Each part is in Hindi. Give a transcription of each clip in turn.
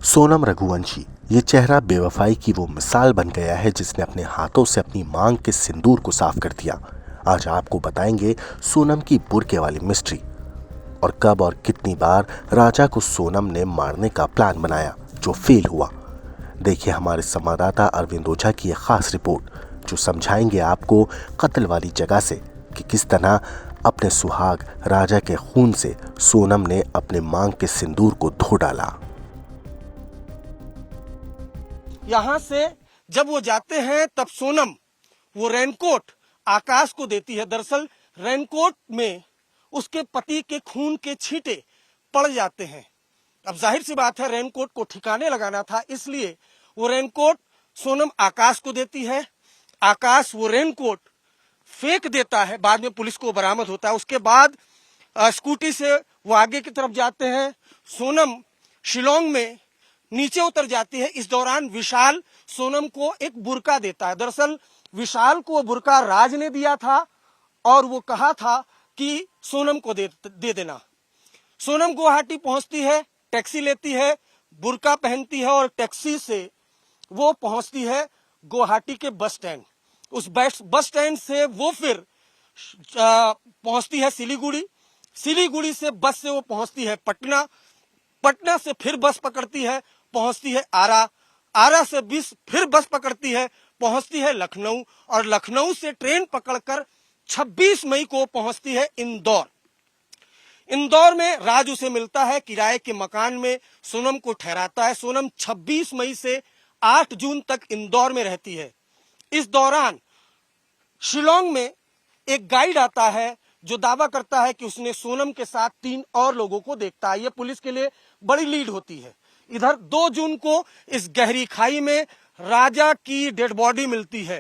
सोनम रघुवंशी ये चेहरा बेवफाई की वो मिसाल बन गया है जिसने अपने हाथों से अपनी मांग के सिंदूर को साफ कर दिया। आज आपको बताएंगे सोनम की बुर्के वाली मिस्ट्री और कब और कितनी बार राजा को सोनम ने मारने का प्लान बनाया जो फेल हुआ। देखिए हमारे संवाददाता अरविंद ओझा की एक खास रिपोर्ट जो समझाएंगे आपको कत्ल वाली जगह से कि किस तरह अपने सुहाग राजा के खून से सोनम ने अपने मांग के सिंदूर को धो डाला। यहाँ से जब वो जाते हैं तब सोनम वो रेनकोट आकाश को देती है। दरअसल रेनकोट में उसके पति के खून के छींटे पड़ जाते हैं। अब जाहिर सी बात है रेनकोट को ठिकाने लगाना था, इसलिए वो रेनकोट सोनम आकाश को देती है। आकाश वो रेनकोट फेंक देता है, बाद में पुलिस को बरामद होता है। उसके बाद स्कूटी से वो आगे की तरफ जाते हैं। सोनम शिलोंग में नीचे उतर जाती है। इस दौरान विशाल सोनम को एक बुर्का देता है। दरअसल विशाल को बुर्का राज ने दिया था और वो कहा था कि सोनम को दे देना। सोनम गुवाहाटी पहुंचती है, टैक्सी लेती है, बुर्का पहनती है और टैक्सी से वो पहुंचती है गुवाहाटी के बस स्टैंड। उस बस स्टैंड से वो फिर पहुंचती है सिलीगुड़ी। सिलीगुड़ी से बस से वो पहुंचती है पटना। पटना से फिर बस पकड़ती है, पहुंचती है आरा। आरा से फिर बस पकड़ती है, पहुंचती है लखनऊ और लखनऊ से ट्रेन पकड़कर 26 मई को पहुंचती है इंदौर। इंदौर में राज उसे मिलता है, किराए के मकान में सोनम को ठहराता है। सोनम 26 मई से 8 जून तक इंदौर में रहती है। इस दौरान शिलोंग में एक गाइड आता है जो दावा करता है कि उसने सोनम के साथ 3 और लोगों को देखता है। यह पुलिस के लिए बड़ी लीड होती है। इधर 2 जून को इस गहरी खाई में राजा की डेड बॉडी मिलती है।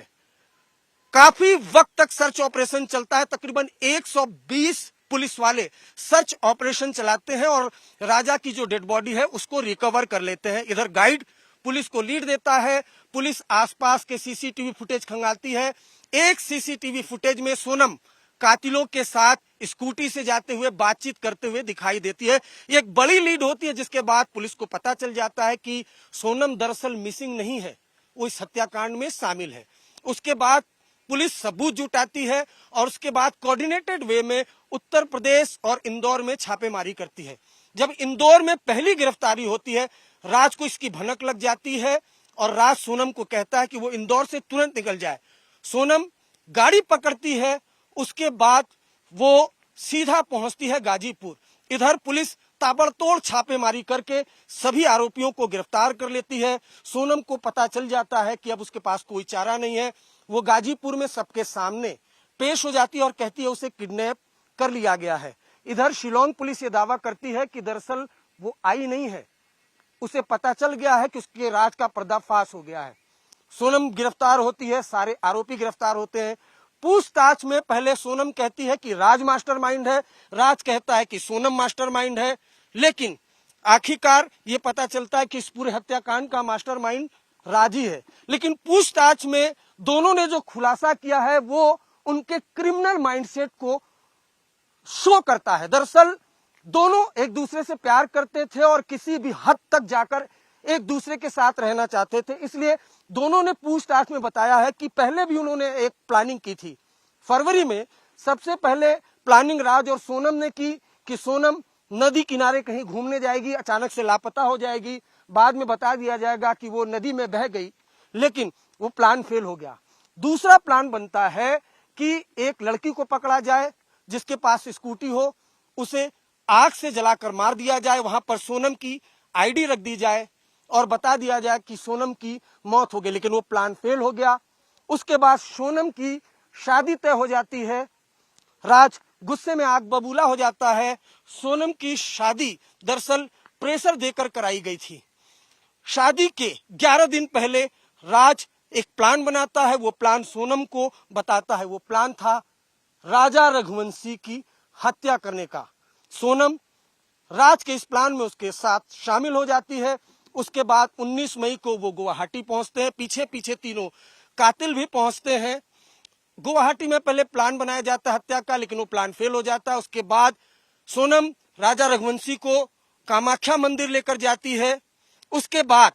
काफी वक्त तक सर्च ऑपरेशन चलता है। तकरीबन 120 पुलिस वाले सर्च ऑपरेशन चलाते हैं और राजा की जो डेड बॉडी है उसको रिकवर कर लेते हैं। इधर गाइड पुलिस को लीड देता है। पुलिस आसपास के सीसीटीवी फुटेज खंगालती है। एक सीसीटीवी फुटेज में सोनम कातिलों के साथ स्कूटी से जाते हुए बातचीत करते हुए दिखाई देती है। ये एक बड़ी लीड होती है, जिसके बाद पुलिस को पता चल जाता है कि सोनम दरअसल मिसिंग नहीं है, वो इस हत्याकांड में शामिल है। उसके बाद पुलिस सबूत जुटाती है और उसके बाद कोऑर्डिनेटेड वे में उत्तर प्रदेश और इंदौर में छापेमारी करती है। जब इंदौर में पहली गिरफ्तारी होती है, राज को इसकी भनक लग जाती है और राज सोनम को कहता है कि वो इंदौर से तुरंत निकल जाए। सोनम गाड़ी पकड़ती है। उसके बाद वो सीधा पहुंचती है गाजीपुर। इधर पुलिस ताबड़तोड़ छापेमारी करके सभी आरोपियों को गिरफ्तार कर लेती है। सोनम को पता चल जाता है कि अब उसके पास कोई चारा नहीं है। वो गाजीपुर में सबके सामने पेश हो जाती है और कहती है उसे किडनैप कर लिया गया है। इधर शिलोंग पुलिस ये दावा करती है कि दरअसल वो आई नहीं है, उसे पता चल गया है कि उसके राज का पर्दाफाश हो गया है। सोनम गिरफ्तार होती है, सारे आरोपी गिरफ्तार होते हैं। पूछताछ में पहले सोनम कहती है कि राज मास्टरमाइंड है, राज कहता है कि सोनम मास्टरमाइंड है, लेकिन आखिरकार ये पता चलता है कि इस पूरे हत्याकांड का मास्टरमाइंड राज ही है। लेकिन पूछताछ में दोनों ने जो खुलासा किया है वो उनके क्रिमिनल माइंडसेट को शो करता है। दरअसल दोनों एक दूसरे से प्यार करते थे और किसी भी हद तक जाकर एक दूसरे के साथ रहना चाहते थे। इसलिए दोनों ने पूछताछ में बताया है कि पहले भी उन्होंने एक प्लानिंग की थी। फरवरी में सबसे पहले प्लानिंग राज और सोनम ने की कि सोनम नदी किनारे कहीं घूमने जाएगी, अचानक से लापता हो जाएगी, बाद में बता दिया जाएगा कि वो नदी में बह गई, लेकिन वो प्लान फेल हो गया। दूसरा प्लान बनता है कि एक लड़की को पकड़ा जाए जिसके पास स्कूटी हो, उसे आग से जलाकर मार दिया जाए, वहां पर सोनम की आईडी रख दी जाए और बता दिया जाए कि सोनम की मौत हो गई, लेकिन वो प्लान फेल हो गया। उसके बाद सोनम की शादी तय हो जाती है। राज गुस्से में आग बबूला हो जाता है। सोनम की शादी दरअसल प्रेशर देकर कराई गई थी। शादी के 11 दिन पहले राज एक प्लान बनाता है। वो प्लान सोनम को बताता है। वो प्लान था राजा रघुवंशी की हत्या करने का। सोनम राज के इस प्लान में उसके साथ शामिल हो जाती है। उसके बाद 19 मई को वो गुवाहाटी पहुंचते हैं। पीछे पीछे तीनों कातिल भी पहुंचते हैं। गुवाहाटी में पहले प्लान बनाया जाता है हत्या का, लेकिन वो प्लान फेल हो जाता है। उसके बाद सोनम राजा रघुवंशी को कामाख्या मंदिर लेकर जाती है। उसके बाद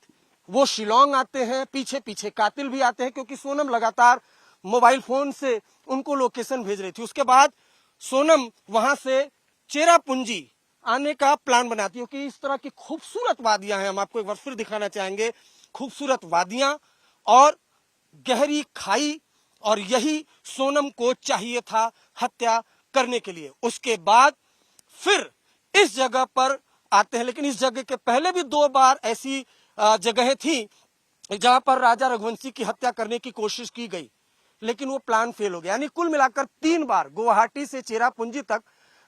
वो शिलोंग आते हैं, पीछे पीछे कातिल भी आते हैं, क्योंकि सोनम लगातार मोबाइल फोन से उनको लोकेशन भेज रही थी। उसके बाद सोनम वहां से चेरापूंजी आने का प्लान बनाती है, क्योंकि इस तरह की खूबसूरत वादियां हैं, हम आपको एक बार फिर दिखाना चाहेंगे, खूबसूरत वादियां और गहरी खाई, और यही सोनम को चाहिए था हत्या करने के लिए। उसके बाद फिर इस जगह पर आते हैं, लेकिन इस जगह के पहले भी 2 बार ऐसी जगहें थी जहां पर राजा रघुवंशी की हत्या करने की कोशिश की गई, लेकिन वो प्लान फेल हो गया। यानी कुल मिलाकर 3 बार गुवाहाटी से चेरापूंजी तक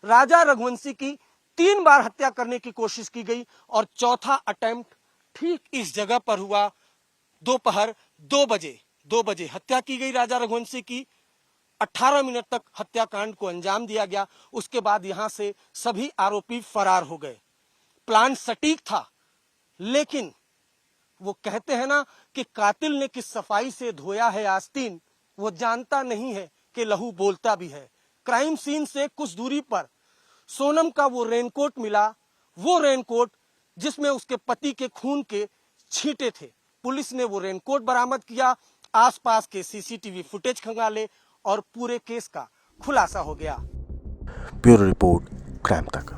राजा रघुवंशी की 3 बार हत्या करने की कोशिश की गई, और चौथा अटेम्प्ट ठीक इस जगह पर हुआ। दोपहर 2 बजे हत्या की गई राजा रघुवंशी की। 18 मिनट तक हत्याकांड को अंजाम दिया गया। उसके बाद यहां से सभी आरोपी फरार हो गए। प्लान सटीक था, लेकिन वो कहते हैं ना कि कातिल ने किस सफाई से धोया है आस्तीन, वो जानता नहीं है कि लहू बोलता भी है। क्राइम सीन से कुछ दूरी पर सोनम का वो रेनकोट मिला, वो रेनकोट जिसमें उसके पति के खून के छींटे थे। पुलिस ने वो रेनकोट बरामद किया, आसपास के सीसीटीवी फुटेज खंगाले और पूरे केस का खुलासा हो गया। ब्यूरो रिपोर्ट, क्राइम तक।